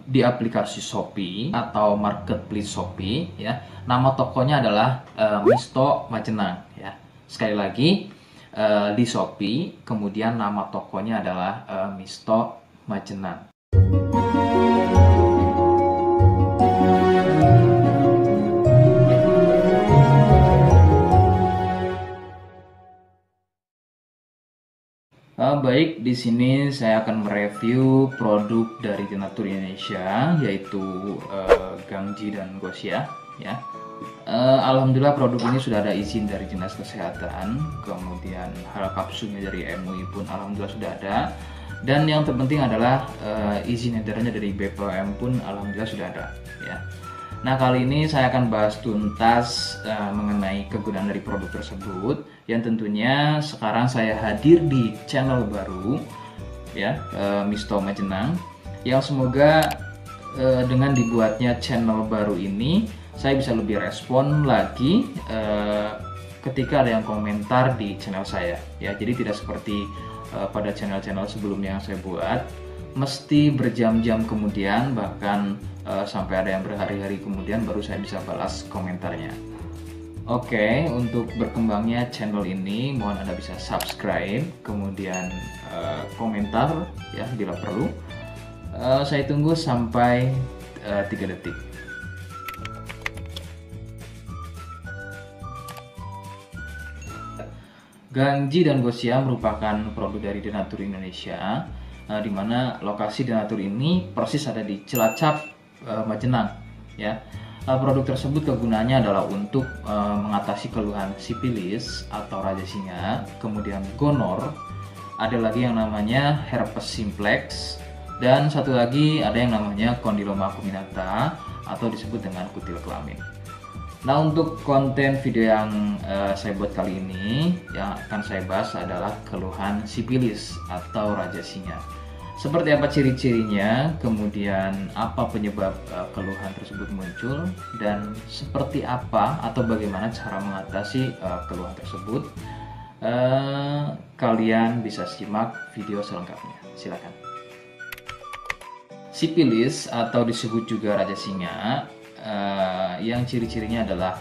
di aplikasi Shopee atau marketplace Shopee ya. Nama tokonya adalah Misto Majenang ya. Sekali lagi di Shopee, kemudian nama tokonya adalah Misto Majenang. Baik, di sini saya akan mereview produk dari Denatur Indonesia, yaitu Gangji dan Gosia. Ya, alhamdulillah produk ini sudah ada izin dari Dinas Kesehatan, kemudian hal kapsulnya dari MUI pun alhamdulillah sudah ada, dan yang terpenting adalah izin edarnya dari BPOM pun alhamdulillah sudah ada. Ya. Nah, kali ini saya akan bahas tuntas mengenai kegunaan dari produk tersebut, yang tentunya sekarang saya hadir di channel baru ya, Misto Majenang, yang semoga dengan dibuatnya channel baru ini saya bisa lebih respon lagi ketika ada yang komentar di channel saya ya. Jadi tidak seperti pada channel-channel sebelumnya yang saya buat, mesti berjam-jam kemudian, bahkan sampai ada yang berhari-hari kemudian baru saya bisa balas komentarnya. Oke, untuk berkembangnya channel ini mohon Anda bisa subscribe, kemudian komentar ya bila perlu. Saya tunggu sampai 3 detik. Gangji dan Gosia merupakan produk dari Denatur Indonesia, di mana lokasi Denatur ini persis ada di Cilacap, Majenang ya. Produk tersebut kegunaannya adalah untuk mengatasi keluhan sipilis atau raja singa, kemudian gonor, ada lagi yang namanya herpes simplex, dan satu lagi ada yang namanya kondiloma acuminata atau disebut dengan kutil kelamin. Nah, untuk konten video yang saya buat kali ini, yang akan saya bahas adalah keluhan sipilis atau raja singa. Seperti apa ciri-cirinya, kemudian apa penyebab keluhan tersebut muncul, dan seperti apa atau bagaimana cara mengatasi keluhan tersebut. Kalian bisa simak video selengkapnya. Silakan. Sipilis atau disebut juga raja singa, yang ciri-cirinya adalah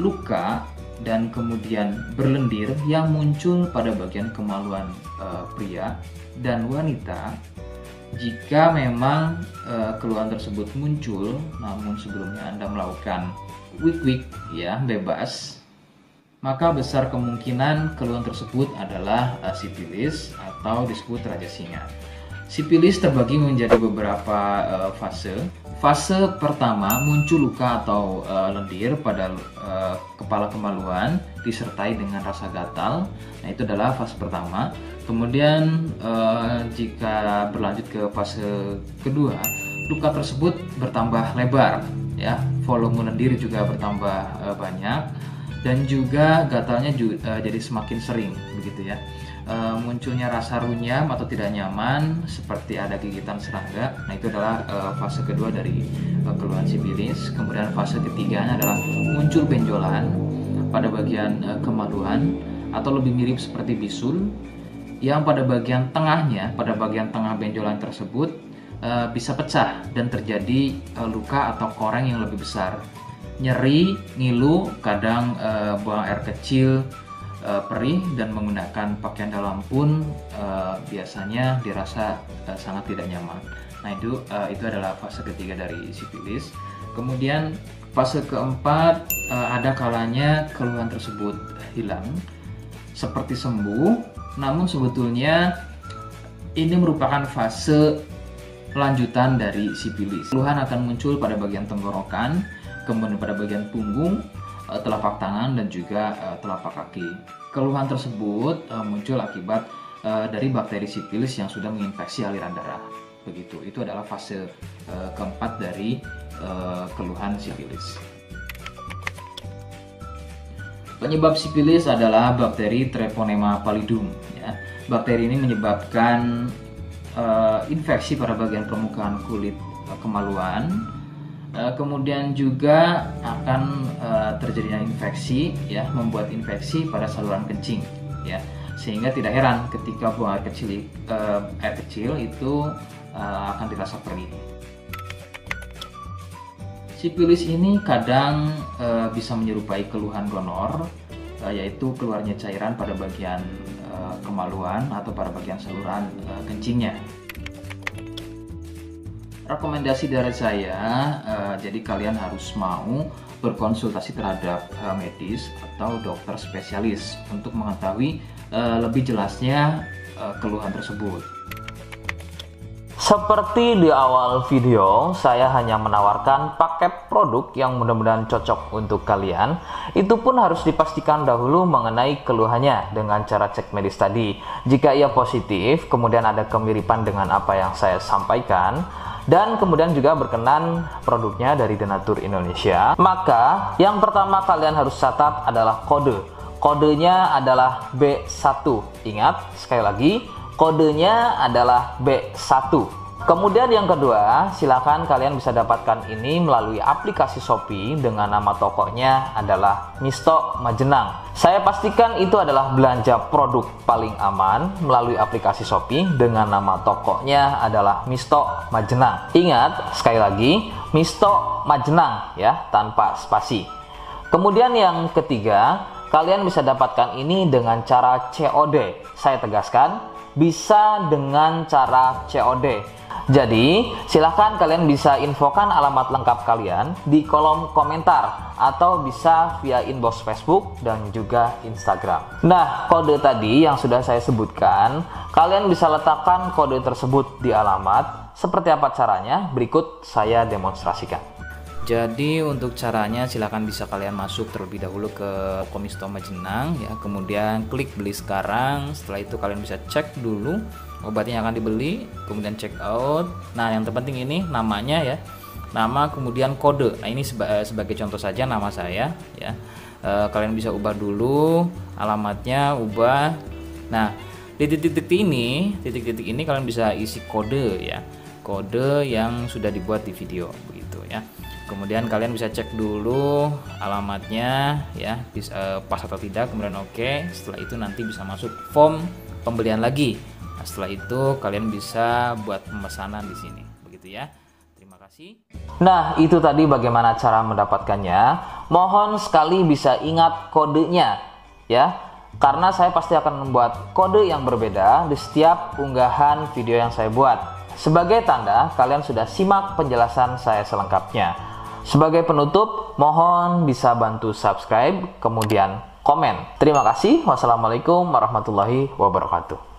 luka dan kemudian berlendir yang muncul pada bagian kemaluan pria dan wanita. Jika memang keluhan tersebut muncul namun sebelumnya Anda melakukan wik-wik ya bebas, maka besar kemungkinan keluhan tersebut adalah sipilis atau disebut raja singa. Sipilis terbagi menjadi beberapa fase. Fase pertama, muncul luka atau lendir pada kepala kemaluan disertai dengan rasa gatal. Nah, itu adalah fase pertama. Kemudian jika berlanjut ke fase kedua, luka tersebut bertambah lebar ya, volume lendir juga bertambah banyak, dan juga gatalnya jadi semakin sering begitu ya. Munculnya rasa runyam atau tidak nyaman seperti ada gigitan serangga. Nah, itu adalah fase kedua dari keluhan sipilis. Kemudian fase ketiganya adalah muncul benjolan pada bagian kemaluan atau lebih mirip seperti bisul, yang pada bagian tengahnya, pada bagian tengah benjolan tersebut bisa pecah dan terjadi luka atau koreng yang lebih besar. Nyeri, ngilu, kadang buang air kecil, perih, dan menggunakan pakaian dalam pun biasanya dirasa sangat tidak nyaman. Nah, itu adalah fase ketiga dari sipilis. Kemudian fase keempat, ada kalanya keluhan tersebut hilang seperti sembuh, namun sebetulnya ini merupakan fase lanjutan dari sipilis. Keluhan akan muncul pada bagian tenggorokan, kemudian pada bagian punggung, telapak tangan, dan juga telapak kaki. Keluhan tersebut muncul akibat dari bakteri sipilis yang sudah menginfeksi aliran darah. Begitu. Itu adalah fase keempat dari keluhan sipilis. Penyebab sipilis adalah bakteri Treponema pallidum. Ya. Bakteri ini menyebabkan infeksi pada bagian permukaan kulit kemaluan. Kemudian juga akan terjadinya infeksi ya, membuat infeksi pada saluran kencing ya, sehingga tidak heran ketika buang air kecil itu akan dirasa perih. Sifilis ini kadang bisa menyerupai keluhan gonor, yaitu keluarnya cairan pada bagian kemaluan atau pada bagian saluran kencingnya. Rekomendasi dari saya, jadi kalian harus mau berkonsultasi terhadap medis atau dokter spesialis untuk mengetahui lebih jelasnya keluhan tersebut. Seperti di awal video, saya hanya menawarkan paket produk yang mudah-mudahan cocok untuk kalian. Itu pun harus dipastikan dahulu mengenai keluhannya dengan cara cek medis tadi. Jika ia positif, kemudian ada kemiripan dengan apa yang saya sampaikan, dan kemudian juga berkenan produknya dari Denatur Indonesia, maka yang pertama kalian harus catat adalah kode. Kodenya adalah B1. Ingat, sekali lagi, kodenya adalah B1. Kemudian yang kedua, silakan kalian bisa dapatkan ini melalui aplikasi Shopee dengan nama tokonya adalah Misto Majenang. Saya pastikan itu adalah belanja produk paling aman melalui aplikasi Shopee dengan nama tokonya adalah Misto Majenang. Ingat, sekali lagi, Misto Majenang ya, tanpa spasi. Kemudian yang ketiga, kalian bisa dapatkan ini dengan cara COD. Saya tegaskan, bisa dengan cara COD. Jadi, silahkan kalian bisa infokan alamat lengkap kalian di kolom komentar atau bisa via inbox Facebook dan juga Instagram. Nah, kode tadi yang sudah saya sebutkan, kalian bisa letakkan kode tersebut di alamat. Seperti apa caranya? Berikut saya demonstrasikan. Jadi untuk caranya silahkan bisa kalian masuk terlebih dahulu ke Misto Majenang ya, kemudian klik beli sekarang. Setelah itu kalian bisa cek dulu obatnya yang akan dibeli, kemudian check out. Nah yang terpenting ini namanya ya, nama kemudian kode. Nah ini sebagai contoh saja nama saya ya. Kalian bisa ubah dulu alamatnya, ubah. Nah di titik-titik ini kalian bisa isi kode ya, kode yang sudah dibuat di video begitu ya. Kemudian kalian bisa cek dulu alamatnya ya, pas atau tidak, kemudian oke. Setelah itu nanti bisa masuk form pembelian lagi. Nah, setelah itu kalian bisa buat pemesanan di sini, begitu ya. Terima kasih. Nah, itu tadi bagaimana cara mendapatkannya. Mohon sekali bisa ingat kodenya ya, karena saya pasti akan membuat kode yang berbeda di setiap unggahan video yang saya buat. Sebagai tanda kalian sudah simak penjelasan saya selengkapnya. Sebagai penutup, mohon bisa bantu subscribe, kemudian komen. Terima kasih. Wassalamualaikum warahmatullahi wabarakatuh.